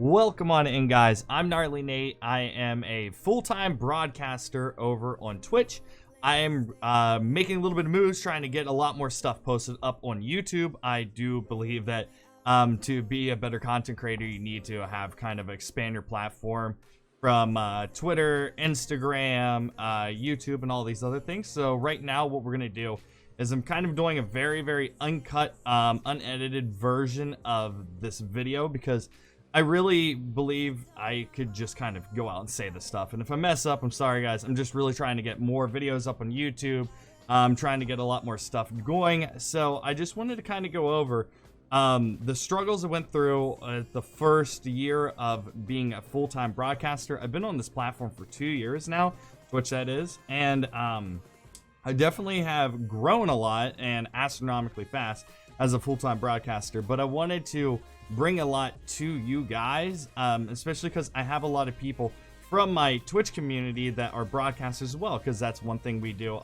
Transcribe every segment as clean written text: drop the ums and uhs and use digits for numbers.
Welcome on in, guys. I'm Gnarly Nate. I am a full-time broadcaster over on Twitch. I am making a little bit of moves, trying to get a lot more stuff posted up on YouTube. I do believe that to be a better content creator, you need to have kind of expand your platform from Twitter, Instagram, YouTube, and all these other things. So right now, what we're gonna do is I'm kind of doing a very uncut, unedited version of this video because I really believe I could just kind of go out and say this stuff. And if I mess up, I'm sorry, guys. I'm just really trying to get more videos up on YouTube. I'm trying to get a lot more stuff going. So I just wanted to kind of go over the struggles I went through the first year of being a full-time broadcaster. I've been on this platform for 2 years now, Twitch that is. And I definitely have grown a lot and astronomically fast as a full-time broadcaster. But I wanted to bring a lot to you guys, especially because I have a lot of people from my Twitch community that are broadcasters as well, because that's one thing we do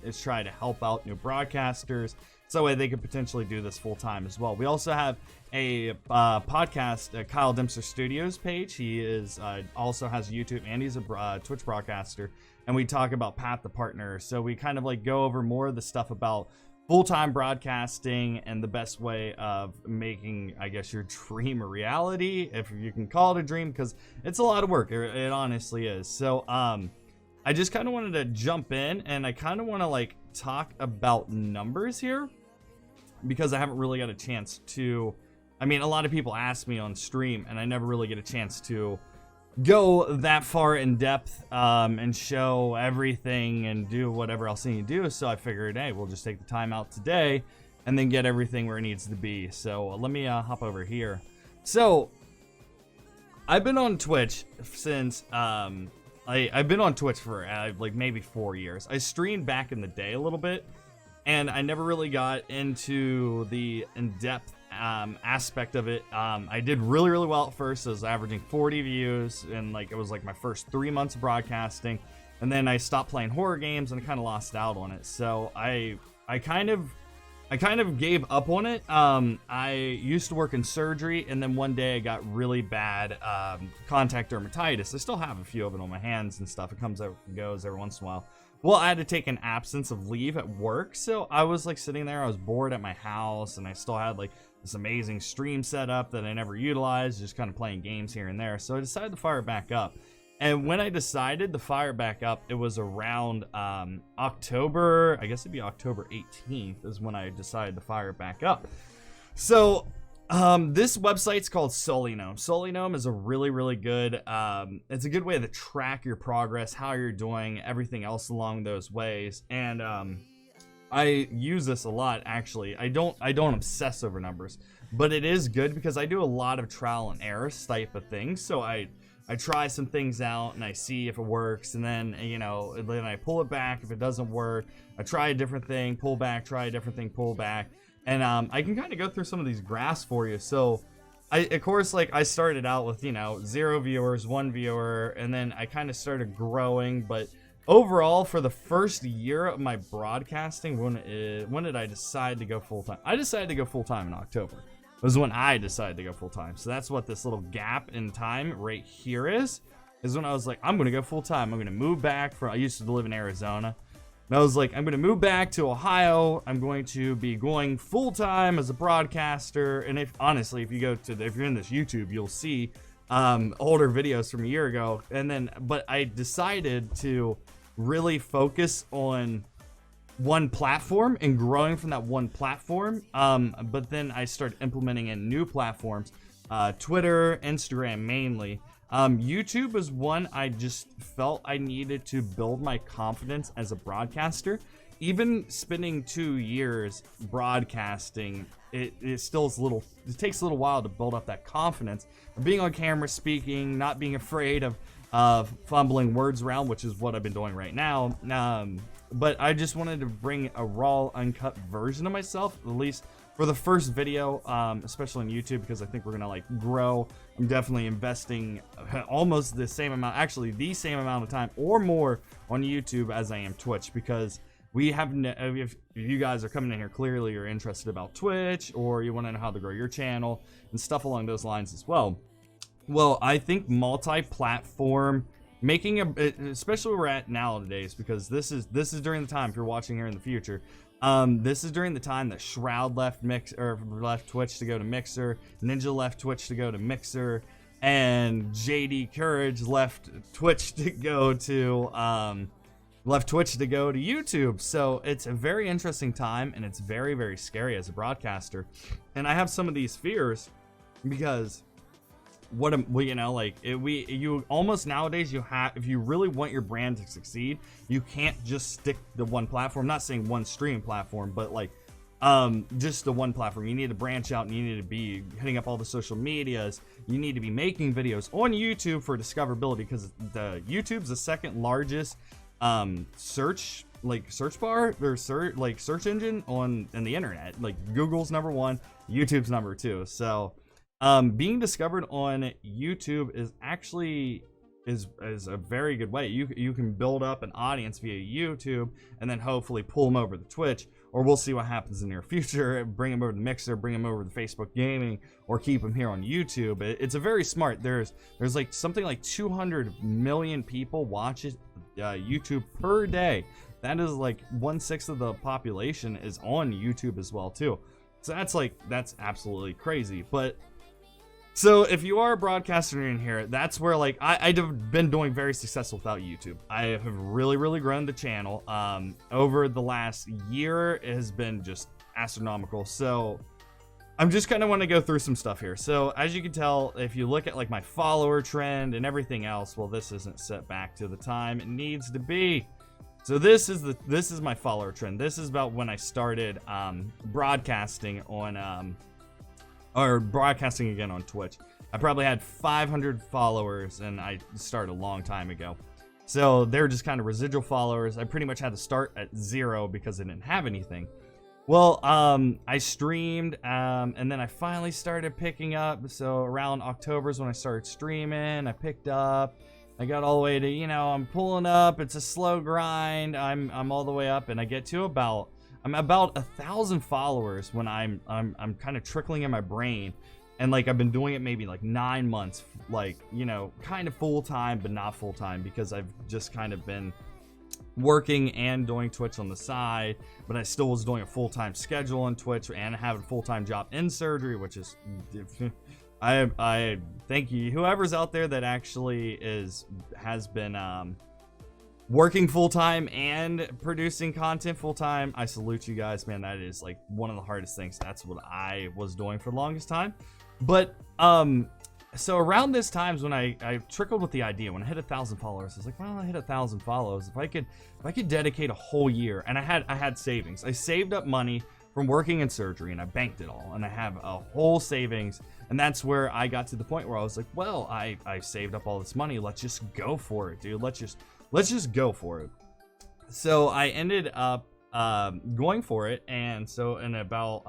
is try to help out new broadcasters so that way they could potentially do this full-time as well. We also have a podcast, Kyle Dempster Studios page. He is also has YouTube, and he's a Twitch broadcaster, and we talk about Path to Partner. So we kind of like go over more of the stuff about full-time broadcasting and the best way of making, I guess, your dream a reality, if you can call it a dream, because it's a lot of work. It honestly is. So I just kind of wanted to jump in, and I kind of want to like talk about numbers here because I haven't really got a chance to. I mean, a lot of people ask me on stream, and I never really get a chance to go that far in depth and show everything and do whatever else I need to do. So I figured, hey, we'll just take the time out today and then get everything where it needs to be. So let me hop over here. So I've been on Twitch since I've been on Twitch for like maybe 4 years. I streamed back in the day a little bit, and I never really got into the in-depth aspect of it. I did really well at first. I was averaging 40 views, and like it was like my first 3 months of broadcasting, and then I stopped playing horror games and I kind of lost out on it. So I kind of gave up on it. I used to work in surgery, and then one day I got really bad contact dermatitis. I still have a few of it on my hands and stuff. It comes out and goes every once in a while. Well, I had to take an absence of leave at work, so I was like sitting there. I was bored at my house, and I still had like this amazing stream setup that I never utilized, just kind of playing games here and there. So I decided to fire it back up. And when I decided to fire it back up, it was around October, I guess it'd be October 18th is when I decided to fire it back up. So this website's called Solinome. Solinome is a really good, it's a good way to track your progress, how you're doing, everything else along those ways. And I use this a lot, actually. I don't obsess over numbers, but it is good because I do a lot of trial and error type of things. So I try some things out and I see if it works, and then, you know, then I pull it back if it doesn't work. I try a different thing, pull back, try a different thing, pull back. And I can kind of go through some of these graphs for you. So of course, like I started out with, you know, 0 viewers, 1 viewer, and then I kind of started growing. But overall, for the first year of my broadcasting, when did I decide to go full-time? I decided to go full-time in October. It was when I decided to go full-time. So that's what this little gap in time right here is when I was like, I'm going to go full-time. I'm going to move back from, I used to live in Arizona. And I was like, I'm going to move back to Ohio. I'm going to be going full-time as a broadcaster. And if honestly, if you're in this YouTube, you'll see older videos from a year ago. And then, but I decided to really focus on one platform and growing from that one platform. But then I started implementing in new platforms, Twitter, Instagram mainly. YouTube was one I just felt I needed to build my confidence as a broadcaster. Even spending 2 years broadcasting, it still is it takes a little while to build up that confidence of being on camera, speaking, not being afraid of fumbling words around, which is what I've been doing right now. But I just wanted to bring a raw, uncut version of myself, at least for the first video, especially on YouTube, because I think we're gonna like grow. I'm definitely investing almost the same amount, actually the same amount of time or more on YouTube as I am Twitch, because we have, if you guys are coming in here, clearly you're interested about Twitch, or you want to know how to grow your channel and stuff along those lines as well. Well, I think multi-platform, making especially where we're at nowadays, because this is during the time, if you're watching here in the future, this is during the time that Shroud left left Twitch to go to Mixer, Ninja left Twitch to go to Mixer, and JD Courage left Twitch to go to YouTube. So it's a very interesting time, and it's very, very scary as a broadcaster. And I have some of these fears because you almost nowadays, if you really want your brand to succeed, you can't just stick to one platform. I'm not saying one streaming platform, but like just the one platform. You need to branch out, and you need to be hitting up all the social medias. You need to be making videos on YouTube for discoverability, because the YouTube's the second largest search bar or search engine in the internet. Like Google's number one, YouTube's number two. So being discovered on YouTube is actually is a very good way. You can build up an audience via YouTube and then hopefully pull them over to Twitch, or we'll see what happens in the near future. Bring them over to Mixer, bring them over to Facebook Gaming, or keep them here on YouTube. It's a very smart. There's like something like 200 million people watch YouTube per day. That is like 1/6 of the population is on YouTube as well too. So that's absolutely crazy. But so if you are a broadcaster in here, that's where like I've been doing very successful without YouTube. I have really grown the channel. Over the last year, it has been just astronomical. So I'm just kind of want to go through some stuff here. So as you can tell, if you look at like my follower trend and everything else, well, this isn't set back to the time it needs to be. So this is my follower trend. This is about when I started broadcasting on or broadcasting again on Twitch. I probably had 500 followers, and I started a long time ago. So they're just kind of residual followers. I pretty much had to start at 0 because I didn't have anything. Well, I streamed, and then I finally started picking up. So around October is when I started streaming. I picked up. I got all the way to, I'm pulling up. It's a slow grind. I'm all the way up, and I get to I'm about 1,000 followers when I'm kind of trickling in my brain, and like I've been doing it maybe like 9 months, like kind of full time but not full time, because I've just kind of been working and doing Twitch on the side, but I still was doing a full-time schedule on Twitch and having a full-time job in surgery, which is I thank you whoever's out there that actually has been working full-time and producing content full-time. I salute you guys, man. That is like one of the hardest things. That's what I was doing for the longest time. But so around this times when I trickled with the idea, when I hit 1,000 followers, I was like, well, I hit 1,000 followers. If I could dedicate a whole year, and I had savings. I saved up money from working in surgery, and I banked it all, and I have a whole savings. And that's where I got to the point where I was like, well, I saved up all this money. Let's just go for it, dude. Let's just go for it. So I ended up going for it, and so in about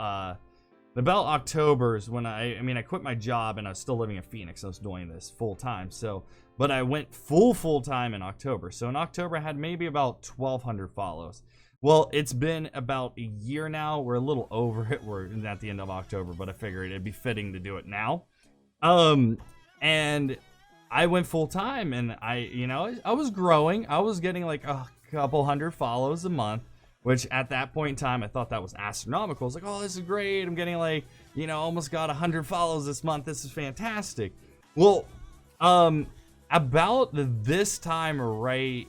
October is when I quit my job, and I was still living in Phoenix. I was doing this full time. So, but I went full time in October. So in October, I had maybe about 1,200 follows. Well, it's been about a year now. We're a little over it. We're at the end of October, but I figured it'd be fitting to do it now. And I went full time, and I was growing. I was getting like a couple hundred follows a month, which at that point in time, I thought that was astronomical. I was like, oh, this is great. I'm getting like, almost got 100 follows this month. This is fantastic. Well, about this time right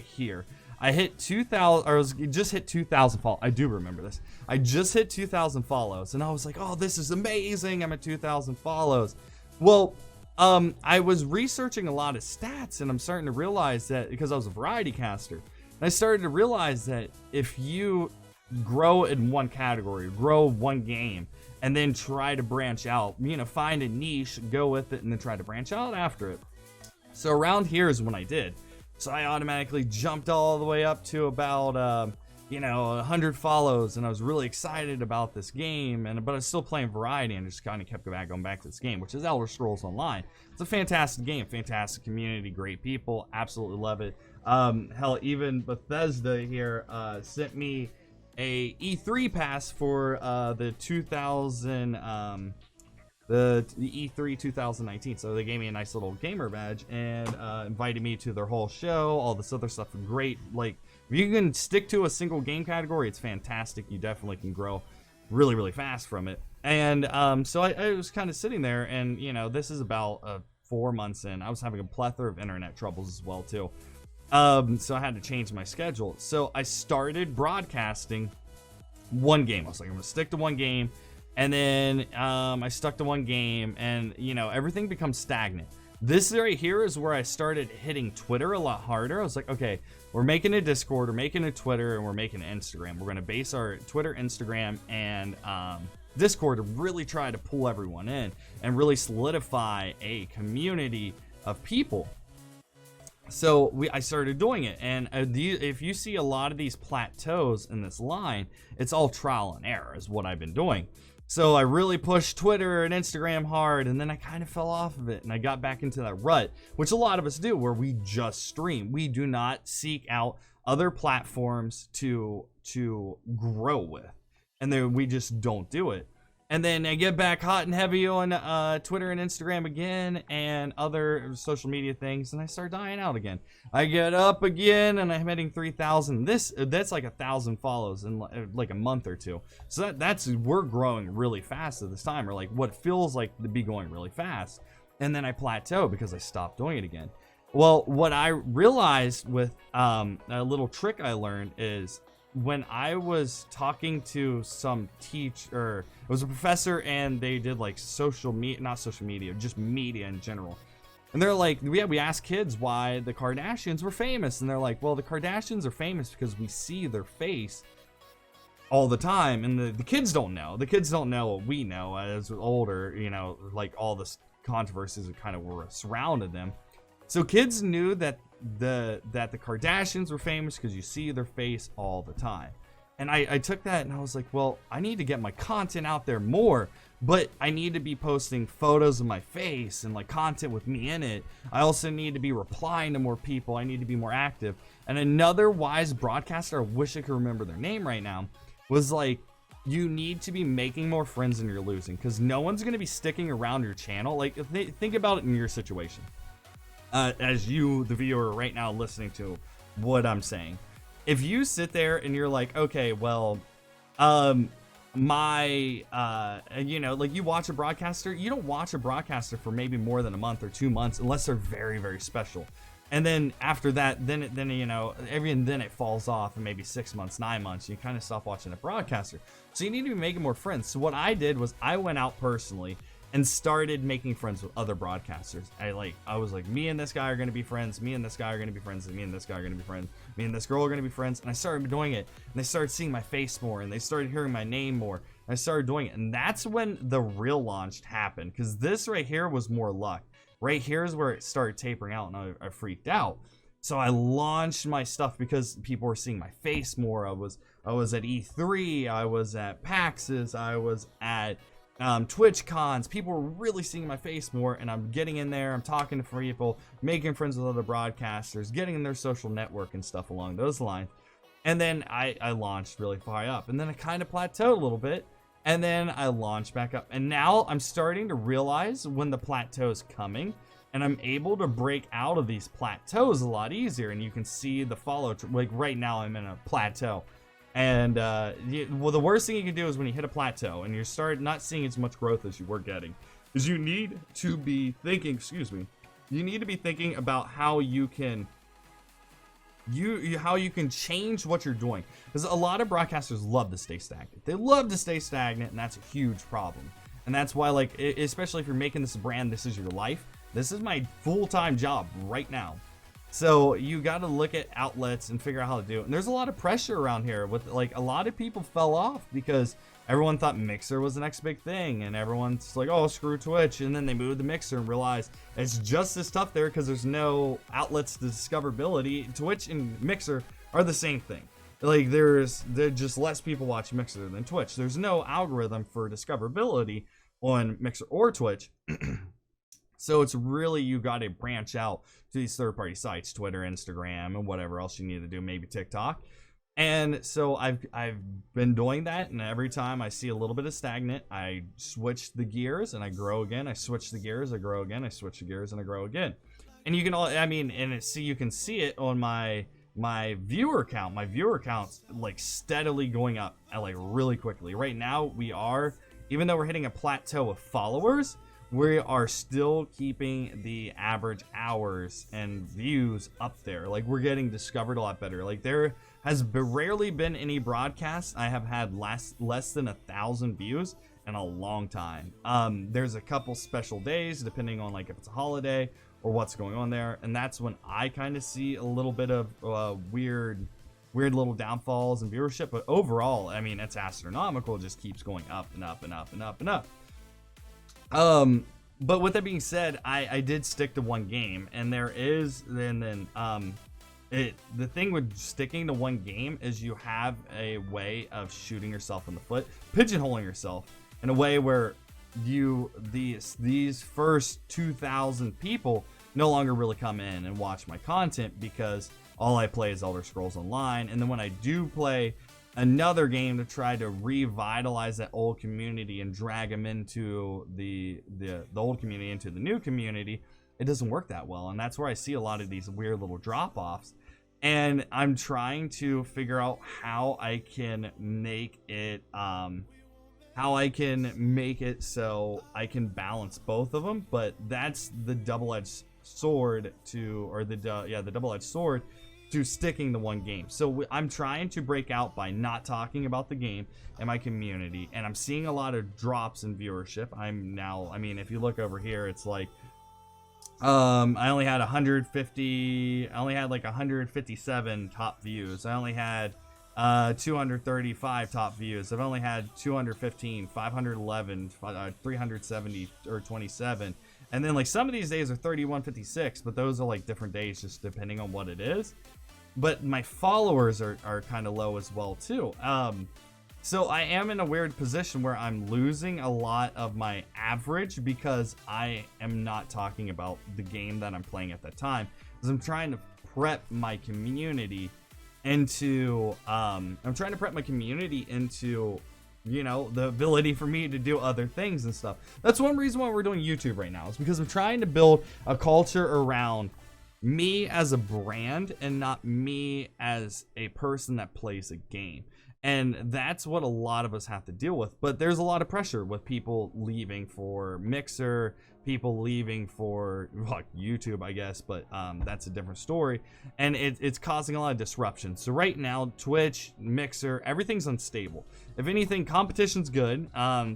here, I hit 2,000, or just hit 2,000 follows. I do remember this. I just hit 2,000 follows, and I was like, oh, this is amazing. I'm at 2,000 follows. Well, I was researching a lot of stats, and I'm starting to realize that, because I was a variety caster, and I started to realize that if you grow in one category, grow one game, and then try to branch out, find a niche, go with it, and then try to branch out after it. So around here is when I did. So I automatically jumped all the way up to about, 100 follows, and I was really excited about this game, but I was still playing variety, and just kind of kept going back to this game, which is Elder Scrolls Online. It's a fantastic game, fantastic community, great people, absolutely love it. Hell, even Bethesda here sent me a E3 pass for the the E3 2019. So they gave me a nice little gamer badge and invited me to their whole show. All this other stuff, great. Like, if you can stick to a single game category, it's fantastic. You definitely can grow really, really fast from it. And so I was kind of sitting there, and you know, this is about 4 months in. I was having a plethora of internet troubles as well too. So I had to change my schedule. So I started broadcasting one game. I was like, I'm gonna stick to one game. And then I stuck to one game, and you know, everything becomes stagnant. This right here is where I started hitting Twitter a lot harder. I was like, okay, we're making a Discord, we're making a Twitter, and we're making an Instagram. We're gonna base our Twitter, Instagram, and Discord to really try to pull everyone in and really solidify a community of people. So I started doing it, and if you see a lot of these plateaus in this line, it's all trial and error is what I've been doing. So I really pushed Twitter and Instagram hard, and then I kind of fell off of it, and I got back into that rut, which a lot of us do, where we just stream. We do not seek out other platforms to grow with, and then we just don't do it. And then I get back hot and heavy on Twitter and Instagram again and other social media things, and I start dying out again. I get up again, and I'm hitting 3,000. That's like 1,000 follows in like a month or two. So we're growing really fast at this time, or like what feels like to be going really fast. And then I plateau because I stopped doing it again. Well, what I realized with a little trick I learned is, when I was talking to some teacher, it was a professor, and they did like social media, not social media, just media in general. And they're like, yeah, we asked kids why the Kardashians were famous. And they're like, well, the Kardashians are famous because we see their face all the time. And the kids don't know. The kids don't know what we know as older, you know, like all this controversies that kind of were surrounded them. So kids knew that the Kardashians were famous because you see their face all the time. And I took that and I was like, well, I need to get my content out there more, but I need to be posting photos of my face and like content with me in it. I also need to be replying to more people. I need to be more active. And another wise broadcaster, I wish I could remember their name right now, was like, you need to be making more friends than you're losing, because no one's going to be sticking around your channel. Like, think about it in your situation. As you, the viewer, right now listening to what I'm saying, if you sit there and you're like, okay, well, you know, like you watch a broadcaster, you don't watch a broadcaster for maybe more than a month or 2 months unless they're very, very special. And then after that, then you know, then it falls off, and maybe 6 months, 9 months, you kind of stop watching a broadcaster. So you need to be making more friends. So what I did was I went out personally and started making friends with other broadcasters. I was like, me and this guy are gonna be friends, me and this guy are gonna be friends, and me and this guy are gonna be friends, me and this girl are gonna be friends. And I started doing it, and they started seeing my face more, and they started hearing my name more, and I started doing it. And that's when the real launch happened, because this right here was more luck. Right here is where it started tapering out, and I freaked out. So I launched my stuff because people were seeing my face more. I was at E3, I was at PAXs, I was at Twitch cons. People were really seeing my face more, and I'm getting in there, I'm talking to people, making friends with other broadcasters, getting in their social network and stuff along those lines. And then I launched really far up, and then I kind of plateaued a little bit, and then I launched back up. And now I'm starting to realize when the plateau is coming, and I'm able to break out of these plateaus a lot easier. And you can see the follow, like right now I'm in a plateau. And well, the worst thing you can do is when you hit a plateau and you start not seeing as much growth as you were getting, is you need to be thinking, you need to be thinking about how you can how you can change what you're doing. Because a lot of broadcasters love to stay stagnant. They love to stay stagnant, and that's a huge problem. And that's why, like, especially if you're making this a brand, this is your life. This is my full-time job right now. So you got to look at outlets and figure out how to do it. And there's a lot of pressure around here with, like, a lot of people fell off because everyone thought Mixer was the next big thing, and everyone's like, oh, screw Twitch. And then they moved to Mixer and realized it's just as tough there because there's no outlets to discoverability. Twitch and Mixer are the same thing. Like, there's just less people watch Mixer than Twitch. There's no algorithm for discoverability on Mixer or Twitch. So it's really, you got to branch out to these third-party sites, Twitter, Instagram, and whatever else you need to do, maybe TikTok. And so I've been doing that, and every time I see a little bit of stagnant, I switch the gears and I grow again. I switch the gears, I grow again. I switch the gears and I grow again. And you can all, I mean, and you can see it on my viewer count. My viewer count's like steadily going up, like really quickly. Right now, we are, even though we're hitting a plateau of followers, we are still keeping the average hours and views up there. Like, we're getting discovered a lot better. Like, there has rarely been any broadcast I have had less than 1,000 views in a long time. There's a couple special days depending on like if it's a holiday or what's going on there, and that's when I kind of see a little bit of weird little downfalls in viewership. But overall, I mean, it's astronomical. It just keeps going up and up and up and up and up. But with that being said, I did stick to one game, and the thing with sticking to one game is you have a way of shooting yourself in the foot, pigeonholing yourself in a way where these first 2,000 people no longer really come in and watch my content, because all I play is Elder Scrolls Online. And then when I do play another game to try to revitalize that old community and drag them into the old community into the new community, it doesn't work that well. And that's where I see a lot of these weird little drop-offs. And I'm trying to figure out how I can make it so I can balance both of them. But that's the double-edged sword the double-edged sword to sticking to one game. So I'm trying to break out by not talking about the game and my community, and I'm seeing a lot of drops in viewership. I mean, if you look over here, it's like I only had 157 top views. I only had 235 top views. I've only had 215, 511, 370 or 27. And then like some of these days are 31, 56, but those are like different days just depending on what it is. But my followers are kind of low as well too. So I am in a weird position where I'm losing a lot of my average because I am not talking about the game that I'm playing at that time, because I'm trying to prep my community into you know, the ability for me to do other things and stuff. That's one reason why we're doing YouTube right now, is because I'm trying to build a culture around me as a brand and not me as a person that plays a game. And that's what a lot of us have to deal with. But there's a lot of pressure with people leaving for Mixer, people leaving for like YouTube, I guess, but that's a different story. And it's causing a lot of disruption. So right now, Twitch, Mixer, everything's unstable. If anything, competition's good.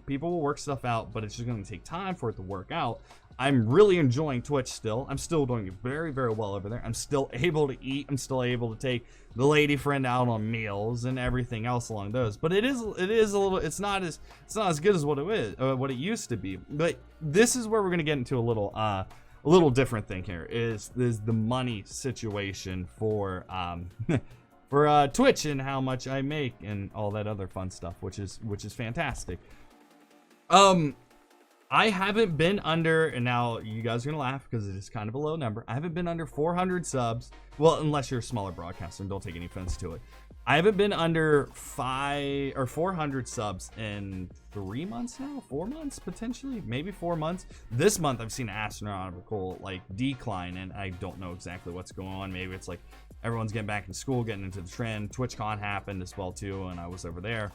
People will work stuff out, but it's just going to take time for it to work out. I'm really enjoying Twitch still. I'm still doing very, very well over there. I'm still able to eat. I'm still able to take the lady friend out on meals and everything else along those. But it is a little. It's not as good as what it used to be. But this is where we're gonna get into a little different thing here. Is the money situation for for Twitch and how much I make and all that other fun stuff, which is fantastic. I haven't been under, and now you guys are gonna laugh because it is kind of a low number. I haven't been under 400 subs. Well, unless you're a smaller broadcaster, and don't take any offense to it. I haven't been under 400 subs in 3 months now, 4 months potentially, maybe 4 months. This month I've seen an astronomical like decline, and I don't know exactly what's going on. Maybe it's like everyone's getting back in school, getting into the trend. TwitchCon happened as well too, and I was over there.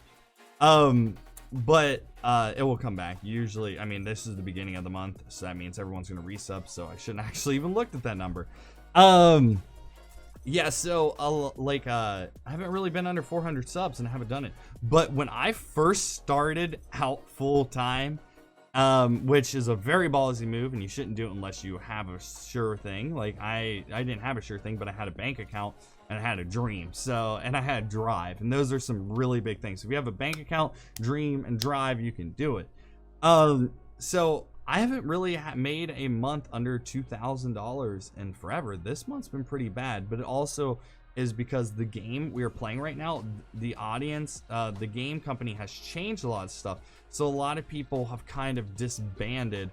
But it will come back. Usually, I mean, this is the beginning of the month, so that means everyone's gonna resub, so I shouldn't actually even looked at that number. Yeah, so I haven't really been under 400 subs, and I haven't done it. But when I first started out full time, which is a very ballsy move, and you shouldn't do it unless you have a sure thing. Like I didn't have a sure thing, but I had a bank account and I had a dream. So, and I had drive, and those are some really big things. If you have a bank account, dream, and drive, you can do it. So I haven't really made a month under $2,000 in forever. This month's been pretty bad, but it also is because the game we are playing right now, the audience, the game company has changed a lot of stuff. So a lot of people have kind of disbanded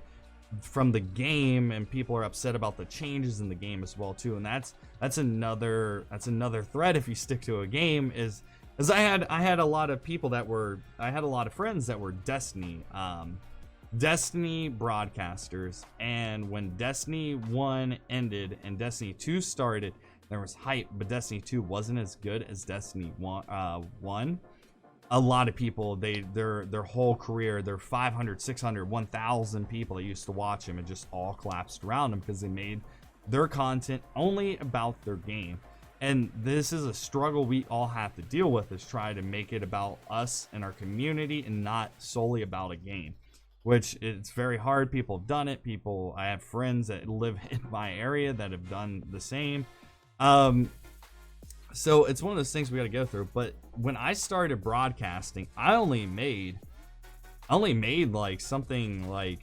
from the game, and people are upset about the changes in the game as well too. And that's another thread if you stick to a game, is I had a lot of people that were, I had a lot of friends that were Destiny broadcasters, and when Destiny 1 ended and Destiny 2 started, there was hype, but Destiny 2 wasn't as good as Destiny 1. A lot of people, their whole career, their 500, 600, 1,000 people that used to watch them, it just all collapsed around them because they made their content only about their game. And this is a struggle we all have to deal with, is try to make it about us and our community and not solely about a game, which it's very hard. People have done it. I have friends that live in my area that have done the same. So it's one of those things we got to go through. But when I started broadcasting, I only made like something like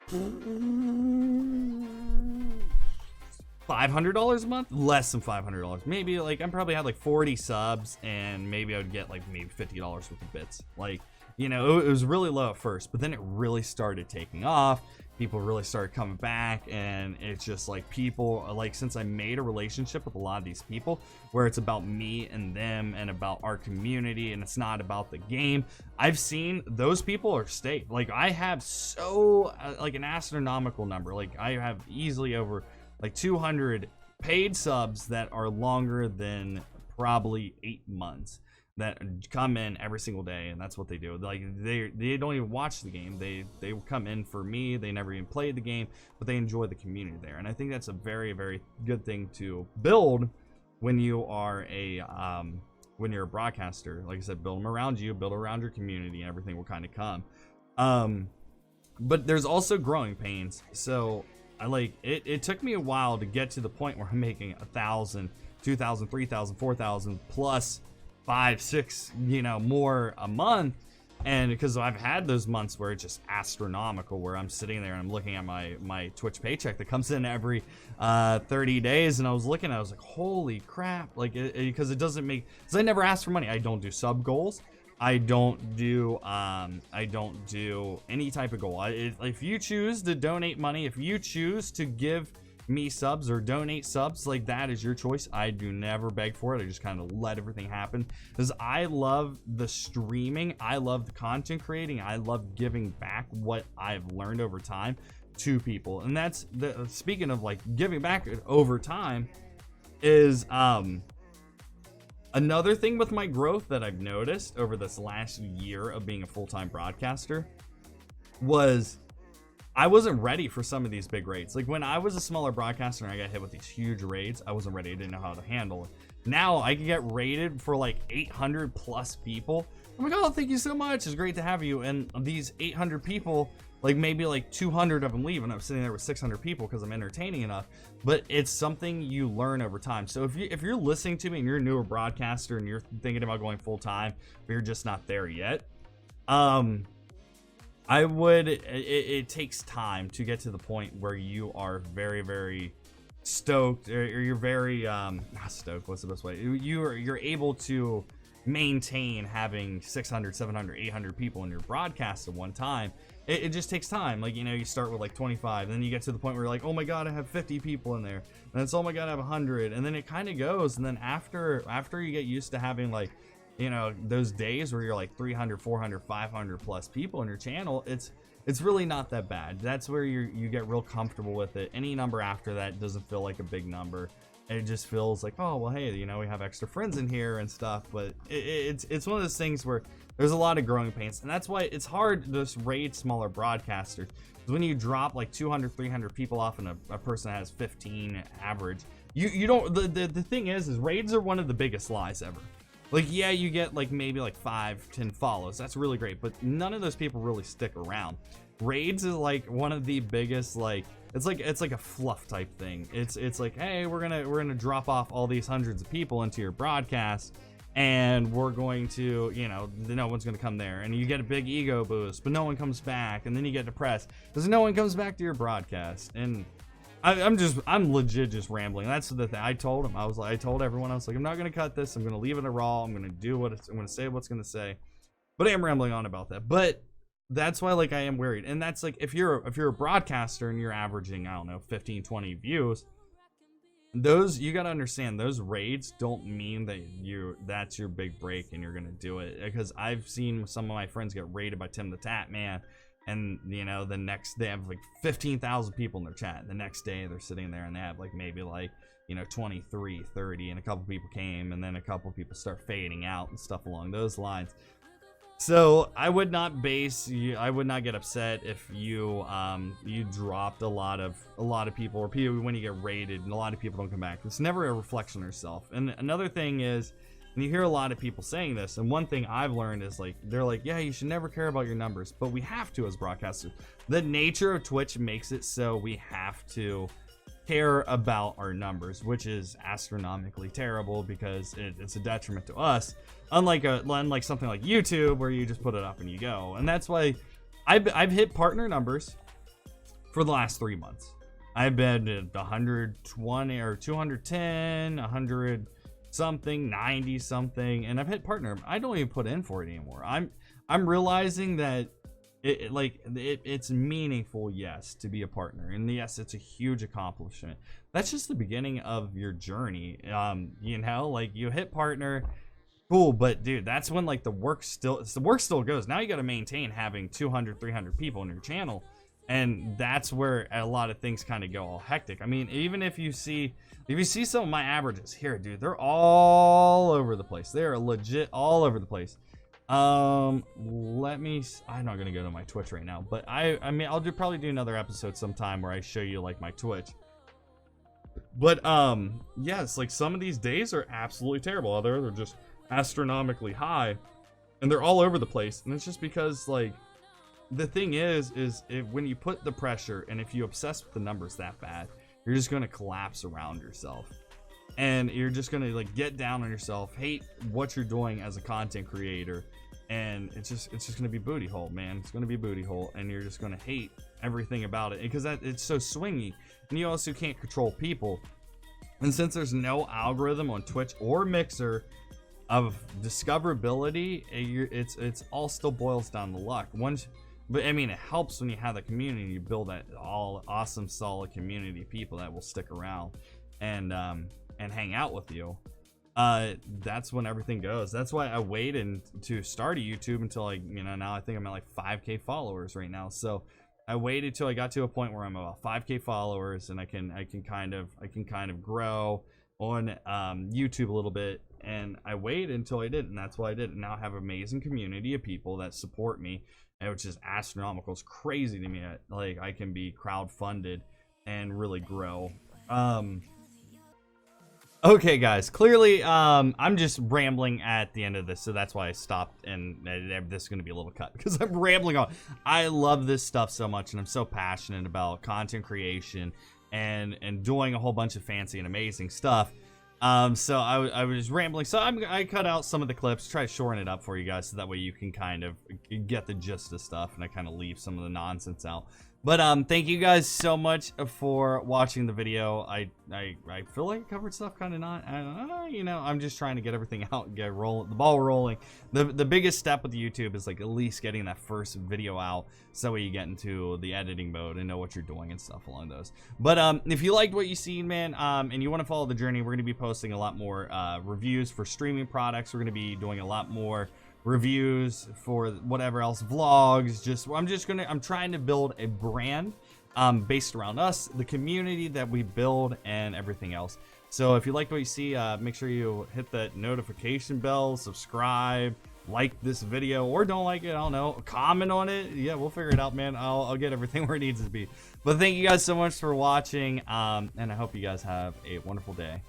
$500 a month, less than $500. Maybe like I probably had like 40 subs, and maybe I would get like maybe $50 worth of bits. Like, you know, it was really low at first, but then it really started taking off. People really started coming back, and it's just like people, like, since I made a relationship with a lot of these people where it's about me and them and about our community, and it's not about the game, I've seen those people are stayed. Like, I have like an astronomical number. Like, I have easily over like 200 paid subs that are longer than probably 8 months, that come in every single day, and that's what they do. Like, they don't even watch the game. They come in for me. They never even played the game, but they enjoy the community there. And I think that's a very, very good thing to build when you are when you're a broadcaster. Like I said, build them around you, build around your community, and everything will kind of come. But there's also growing pains. So it took me a while to get to the point where I'm making 1,000, 2,000, 3,000, 4,000 plus 5, 6, you know, more a month. And because I've had those months where it's just astronomical, where I'm sitting there and I'm looking at my Twitch paycheck that comes in every 30 days, and I was like, holy crap. Like, because it doesn't make, because I never ask for money. I don't do sub goals. I don't do any type of goal. If you choose to donate money, if you choose to give me subs or donate subs, like, that is your choice. I do never beg for it. I just kind of let everything happen, because I love the streaming, I love the content creating, I love giving back what I've learned over time to people. And that's speaking of like giving back over time, is another thing with my growth that I've noticed over this last year of being a full-time broadcaster was I wasn't ready for some of these big raids. Like, when I was a smaller broadcaster and I got hit with these huge raids, I wasn't ready. I didn't know how to handle it. Now I can get raided for like 800 plus people. I'm like, oh, thank you so much. It's great to have you. And these 800 people, like, maybe like 200 of them leave, and I'm sitting there with 600 people because I'm entertaining enough. But it's something you learn over time. So if you're listening to me and you're a newer broadcaster and you're thinking about going full time, but you're just not there yet, it takes time to get to the point where you are very, very stoked, or you're very not stoked, what's the best way, you're able to maintain having 600, 700, 800 people in your broadcast at one time. It just takes time. Like, you know, you start with like 25, and then you get to the point where you're like, oh my god, I have 50 people in there, and it's, oh my god, I have 100, and then it kind of goes. And then after you get used to having, like, you know, those days where you're like 300, 400, 500 plus people in your channel, it's really not that bad. That's where you get real comfortable with it. Any number after that doesn't feel like a big number. It just feels like, oh, well, hey, you know, we have extra friends in here and stuff. But it's one of those things where there's a lot of growing pains, and that's why it's hard to just raid smaller broadcasters. Because when you drop like 200, 300 people off, and a person has 15 average, you don't. The thing is raids are one of the biggest lies ever. Like, yeah, you get like maybe like 5, 10 follows. That's really great, but none of those people really stick around. Raids is like one of the biggest, like, it's like a fluff type thing. It's like, hey, we're gonna drop off all these hundreds of people into your broadcast, and we're going to, you know, no one's gonna come there, and you get a big ego boost, but no one comes back, and then you get depressed because no one comes back to your broadcast. And I'm legit just rambling. That's the thing. I told him, I told everyone, I was like, I'm not gonna cut this. I'm gonna leave it raw. I'm gonna say what's gonna say. But I am rambling on about that. But that's why like I am worried. And that's like if you're a broadcaster and you're averaging, I don't know, 15, 20 views, those, you got to understand, those raids don't mean that that's your big break and you're going to do it. Because I've seen some of my friends get raided by Tim the Tat Man, and you know, the next, they have like 15,000 people in their chat. The next day they're sitting there and they have like maybe like, you know, 23, 30, and a couple people came, and then a couple people start fading out and stuff along those lines. So I would not get upset if you you dropped a lot of people, or people when you get raided and a lot of people don't come back. It's never a reflection of yourself. And another thing is, and you hear a lot of people saying this, and one thing I've learned is like, they're like, yeah, you should never care about your numbers, but we have to as broadcasters. The nature of Twitch makes it so we have to care about our numbers, which is astronomically terrible because it's a detriment to us, unlike something like YouTube where you just put it up and you go. And that's why I've hit partner numbers for the last 3 months. I've been at 120 or 210, 100 something, 90 something, and I've hit partner. I don't even put in for it anymore. I'm realizing that it's meaningful, yes, to be a partner, and yes, it's a huge accomplishment. That's just the beginning of your journey. You know, like, you hit partner, cool, but dude, that's when like the work still goes. Now you got to maintain having 200, 300 people in your channel, and that's where a lot of things kind of go all hectic. I mean, even if you see some of my averages here, dude, they're all over the place. They are legit all over the place. I'm not gonna go to my Twitch right now, but I mean, I'll probably do another episode sometime where I show you like my Twitch. But yes, like some of these days are absolutely terrible. They're just astronomically high, and they're all over the place. And it's just because, like, the thing is when you put the pressure, and if you obsess with the numbers that bad, you're just gonna collapse around yourself. And you're just gonna like get down on yourself, hate what you're doing as a content creator, and it's just gonna be booty hole, man. It's gonna be booty hole, and you're just gonna hate everything about it because it's so swingy, and you also can't control people. And since there's no algorithm on Twitch or Mixer of discoverability, it's all still boils down to luck. But I mean, it helps when you have the community. You build that all awesome, solid community of people that will stick around and hang out with you. That's when everything goes. That's why I waited to start a YouTube until now I think I'm at like 5K followers right now. So I waited till I got to a point where I'm about 5K followers, and I can kind of grow on YouTube a little bit. And I waited until I did, and that's why I did. And now I have an amazing community of people that support me, which is astronomical. It's crazy to me. Like, I can be crowdfunded and really grow. Okay, guys, clearly I'm just rambling at the end of this, so that's why I stopped, and this is going to be a little cut because I'm rambling on. I love this stuff so much, and I'm so passionate about content creation and doing a whole bunch of fancy and amazing stuff. So I was rambling, so I cut out some of the clips, try to shorten it up for you guys, so that way you can kind of get the gist of stuff, and I kind of leave some of the nonsense out. But thank you guys so much for watching the video. I feel like I covered stuff kind of not. I don't know, you know, I'm just trying to get everything out and get the ball rolling. The biggest step with YouTube is like at least getting that first video out, so that way you get into the editing mode and know what you're doing and stuff along those. But if you liked what you seen, man, and you want to follow the journey, we're going to be posting a lot more reviews for streaming products. We're going to be doing a lot more reviews for whatever else, vlogs. I'm trying to build a brand based around us, the community that we build, and everything else. So if you like what you see, make sure you hit that notification bell, subscribe, like this video, or don't like it, I don't know, comment on it. Yeah, we'll figure it out, man. I'll get everything where it needs to be. But thank you guys so much for watching, and I hope you guys have a wonderful day.